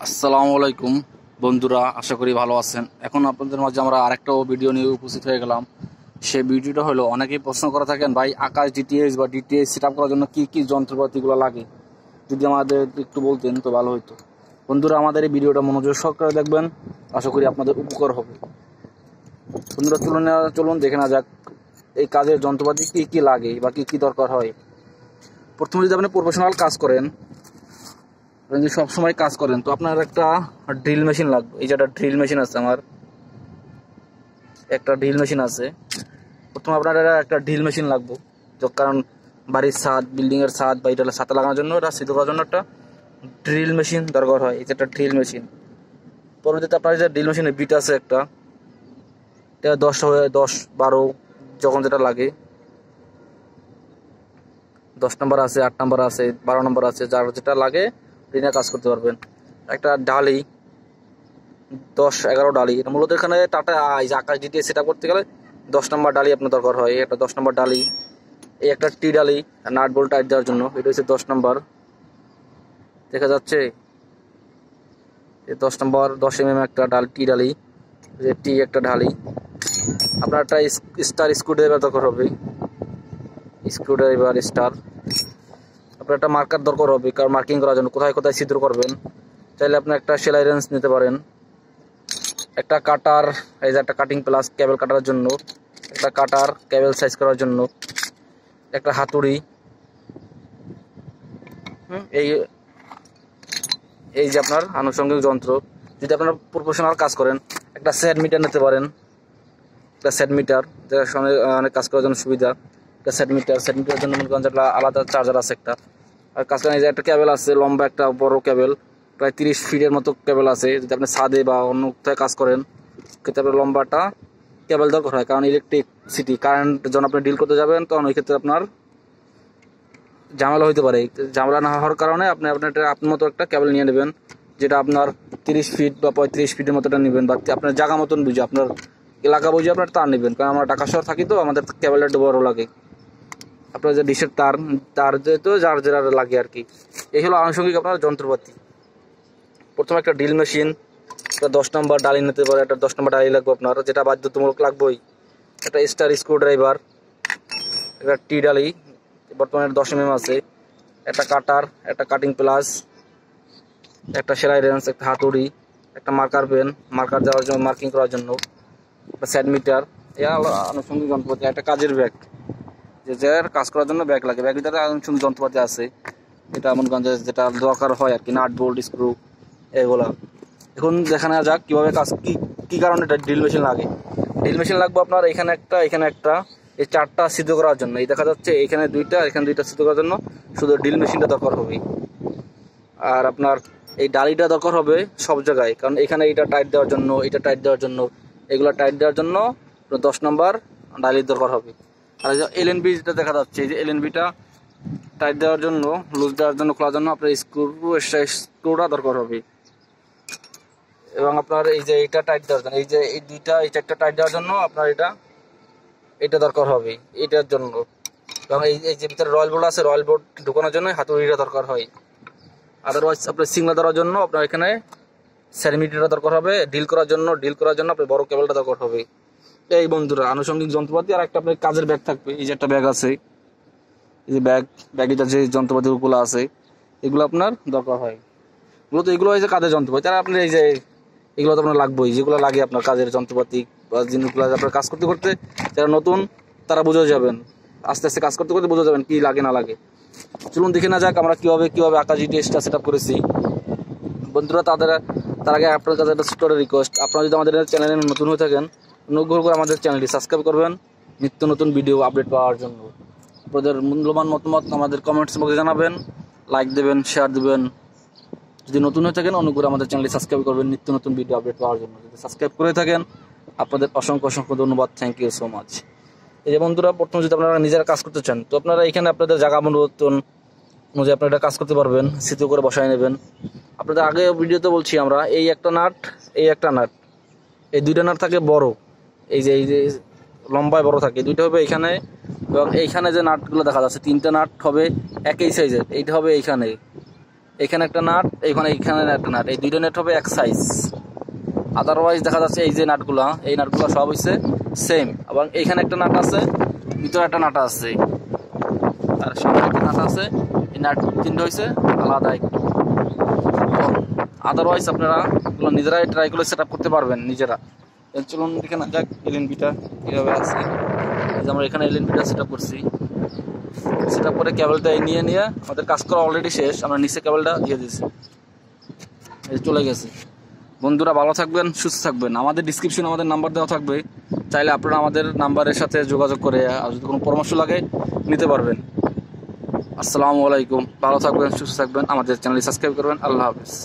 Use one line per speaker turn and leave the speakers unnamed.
আসসালামু আলাইকুম বন্ধুরা, আশা করি ভালো আছেন। এখন আপনাদের মাঝে আমরা আরেকটা ভিডিও নিয়ে উপস্থিত হয়ে গেলাম। সেই ভিডিওটা হলো, অনেকেই প্রশ্ন করে থাকেন, ভাই আকাশ ডিটিএইচ বা ডিটিএইচ সেট আপ করার জন্য কি কি যন্ত্রপাতিগুলো লাগে, যদি আমাদের একটু বলতেন তো ভালো হতো। বন্ধুরা, আমাদের এই ভিডিওটা মনোযোগ সহকারে দেখবেন, আশা করি আপনাদের উপকার হবে। বন্ধুরা, চলুন দেখে না যাক এই কাজের যন্ত্রপাতি কি কি লাগে বা কি কি দরকার হয়। প্রথমে যদি আপনি প্রফেশনাল কাজ করেন, যদি সবসময় কাজ করেন, তো আপনার একটা ড্রিল মেশিন লাগবে। এই যে একটা ড্রিল মেশিন আছে, আমার একটা ড্রিল মেশিন আছে। প্রথমে আপনার একটা ড্রিল মেশিন লাগবে, কারণ বাড়ির ছাদ, বিল্ডিংয়ের ছাদ বা এটা ছাতা লাগানোর জন্য, এটা সিদ্ধ করার জন্য একটা ড্রিল মেশিন দরকার হয়। এই যে একটা ড্রিল মেশিন। পরবর্তীতে আপনার যে ড্রিল মেশিনের বিট আছে একটা, এটা 10-12 যখন যেটা লাগে, 10 নম্বর আছে, 8 নম্বর আছে, 12 নম্বর আছে, যার যেটা লাগে ঋণে কাজ করতে পারবেন। একটা ডালি, 10-11 ডালি, এটা মূলত এখানে টাটা আকাশ ডিটিএ সেট আপ করতে গেলে 10 নম্বর ডালি আপনার দরকার হয়। একটা 10 নম্বর ডালি, এই একটা টি ডালি নাট বোল্ট টাইট দেওয়ার জন্য, এটা হচ্ছে 10 নম্বর, দেখা যাচ্ছে 10 নম্বর 10 mm একটা টি ডালি, টি একটা ঢালি। আপনার একটা স্টার স্ক্রুড্রাইভার দরকার হবে, স্ক্রুড্রাইভার স্টার। আপনার একটা মার্কার দরকার হবে, কারণ মার্কিং করার জন্য কোথায় কোথায় ছিদ্র করবেন। চাইলে আপনি একটা সেলাই রেঞ্জ নিতে পারেন। একটা কাটার, এই যে একটা কাটিং প্লাস কেবল কাটার জন্য, একটা কাটার কেবল সাইজ করার জন্য, একটা হাতুড়ি। এই এই যে আপনার আনুষঙ্গিক যন্ত্র। যদি আপনারা প্রফেশনাল কাজ করেন, একটা সেট মিটার নিতে পারেন। একটা সেট মিটার, যেটার সঙ্গে অনেক কাজ করার জন্য সুবিধা। একটা সেট মিটারের জন্য মনে করেন যেটা আলাদা চার্জার আছে একটা। আর কাজ করেন, এই যে একটা কেবল আছে, লম্বা একটা বড় কেবল, প্রায় 30 ফিটের মতো কেবল আছে। যদি আপনি ছাদে বা অন্য কোথায় কাজ করেন, ক্ষেত্রে আপনার লম্বাটা কেবল দরকার হয়, কারণ ইলেকট্রিসিটি কারেন্ট যখন আপনি ডিল করতে যাবেন, তখন ওই ক্ষেত্রে আপনার ঝামেলা হইতে পারে। ঝামেলা না হওয়ার কারণে আপনি আপনার মতো একটা কেবল নিয়ে নেবেন, যেটা আপনার 30 ফিট বা 35 ফিটের মতোটা নেবেন, বা আপনার জায়গা মতন বুঝে, আপনার এলাকা বুঝে আপনার তার নেবেন। কারণ আমরা ঢাকা শহর থাকি, তো আমাদের কেবলটা একটু বড় লাগে। আপনার যে ডিশের তার যেহেতু যার যেটা লাগে আর কি। এই হলো আনুষঙ্গিক আপনার যন্ত্রপাতি। প্রথমে একটা ড্রিল মেশিন, একটা 10 নম্বর ডালি নিতে পারে, একটা 10 নম্বর ডালি লাগবে আপনার, যেটা বাধ্যতামূলক লাগবেই। একটা স্টার স্ক্রুড্রাইভার, একটা টি ডালি, বর্তমানে 10 mm আছে, একটা কাটার, একটা কাটিং প্লাস, একটা সেলাই রেঞ্জ, একটা হাতুড়ি, একটা মার্কার পেন, মার্কার দেওয়ার জন্য, মার্কিং করার জন্য, একটা সেট মিটার। এরা হলো আনুষঙ্গিক যন্ত্রপাতি। একটা কাজের ব্যাগ, যে যার কাজ করার জন্য ব্যাগ লাগে, ব্যাগের ভিতরে আনুষঙ্গিক যন্ত্রপাতি আছে। এটা এমন যেটা দরকার হয় আর কি, নাট বোল্ট স্ক্রু এগুলা। এখন দেখা নেওয়া যাক কিভাবে কাজ, কি কারণে এটা ড্রিল মেশিন লাগে। ড্রিল মেশিন লাগবে আপনার এখানে একটা, এখানে একটা, এই 4টা সিদ্ধ করার জন্য। এই দেখা যাচ্ছে এখানে 2টা, এখানে 2টা সিদ্ধ করার জন্য শুধু ড্রিল মেশিনটা দরকার হবে। আর আপনার এই ডালিটা দরকার হবে সব জায়গায়, কারণ এখানে এইটা টাইট দেওয়ার জন্য, এটা টাইট দেওয়ার জন্য, এগুলো টাইট দেওয়ার জন্য 10 নম্বর ডালির দরকার হবে। আর এই যে এলএনবি যেটা দেখা যাচ্ছে, এই যে এলএনবিটা টাইট দেওয়ার জন্য, লুজ দেওয়ার জন্য, খোলার জন্য আপনার স্ক্রুটা দরকার হবে। এবং আপনার এই যে এইটা টাইট দেওয়ার জন্য, এই যে এই 2টা, এই 4টা টাইট দেওয়ার জন্য আপনার এটা দরকার হবে এটার জন্য। এবং এই যে ভিতরে রয়েল বোর্ড আছে, রয়েল বোর্ড ঢুকানোর জন্য হাতুড়িটা দরকার হয়। আদারওয়াইজ আপনার সিগনাল দেওয়ার জন্য আপনার এখানে সেন্টিমিটারটা দরকার হবে। ডিল করার জন্য আপনার বড় কেবলটা দরকার হবে। এই বন্ধুরা আনুষঙ্গিক যন্ত্রপাতি। আর একটা আপনার কাজের ব্যাগ থাকবে, এই যে একটা ব্যাগ আছে, এই যে ব্যাগের যে যন্ত্রপাতিগুলো আছে, এগুলো আপনার দরকার হয়। মূলত এগুলো হয়েছে কাজের যন্ত্রপাতি। আর আপনি এই যে এগুলো তো আপনার লাগবেই, যেগুলো লাগে আপনার কাজের যন্ত্রপাতি বা জিনিসগুলো আপনার কাজ করতে করতে, যারা নতুন তারা বুঝে যাবেন, আস্তে আস্তে কাজ করতে করতে বুঝে যাবেন কি লাগে না লাগে। চলুন দেখে না যাক আমরা কিভাবে আকাশ ডিটিএইচটা সেট আপ করেছি। বন্ধুরা, তার আগে আপনার কাছে একটা ছোট্ট রিকোয়েস্ট, আপনারা যদি আমাদের চ্যানেলে নতুন হয়ে থাকেন, অনুগ্রহ করে আমাদের চ্যানেলটি সাবস্ক্রাইব করবেন, নিত্য নতুন ভিডিও আপডেট পাওয়ার জন্য। আপনাদের মূল্যবান মতামত আমাদের কমেন্টস বক্সে জানাবেন, লাইক দেবেন, শেয়ার দেবেন। যদি নতুন হয়ে থাকেন, অনুগ্রহ করে আমাদের চ্যানেলটি সাবস্ক্রাইব করবেন নিত্য নতুন ভিডিও আপডেট পাওয়ার জন্য। যদি সাবস্ক্রাইব করে থাকেন, আপনাদের অসংখ্য ধন্যবাদ। Thank you so much. এই যে বন্ধুরা, প্রথমে যদি আপনারা নিজেরা কাজ করতে চান, তো আপনারা এখানে আপনাদের জায়গা পরিবর্তন অনুযায়ী আপনারা কাজ করতে পারবেন, সিদ্ধ করে বসায় নেবেন। আপনাদের আগে ভিডিওতে বলছি আমরা, এই একটা নাট, এই একটা নাট, এই 2টা নাট থাকে বড়, এই যে লম্বায় বড় থাকে, 2টা হবে এইখানে। এবং এইখানে যে নাটগুলো দেখা যাচ্ছে, 3টা নাট হবে একই সাইজের, এইটা হবে এইখানে। এখানে একটা নাট, এখানে একটা নাট, এই দুইটা নাট হবে এক সাইজ। আদারওয়াইজ দেখা যাচ্ছে এই যে নাটগুলা, এই নাটগুলো সব হচ্ছে সেম। এবং এইখানে একটা নাট আছে, ভিতরে একটা নাট আছে, আর সামনে একটা নাট আছে। এই নাট তিনটা হয়েছে আলাদা একটু। আদারওয়াইজ আপনারা এগুলো নিজেরাই ট্রাই করে সেট আপ করতে পারবেন নিজেরা। চলুন দেখে না যাক এলএনবিটা কীভাবে আছে। এই যে আমরা এখানে এলএনবিটা সেট আপ করছি। সেট আপ করে কেবলটা নিয়ে আমাদের কাজ করা অলরেডি শেষ। আমরা নিচে কেবলটা দিয়ে দিয়েছি, এই চলে গেছে। বন্ধুরা ভালো থাকবেন, সুস্থ থাকবেন। আমাদের ডিসক্রিপশনে আমাদের নাম্বার দেওয়া থাকবে, চাইলে আপনারা আমাদের নাম্বারের সাথে যোগাযোগ করে আর যদি কোনো পরামর্শ লাগে নিতে পারবেন। আসসালামু আলাইকুম, ভালো থাকবেন, সুস্থ থাকবেন। আমাদের চ্যানেলটি সাবস্ক্রাইব করবেন। আল্লাহ হাফেজ।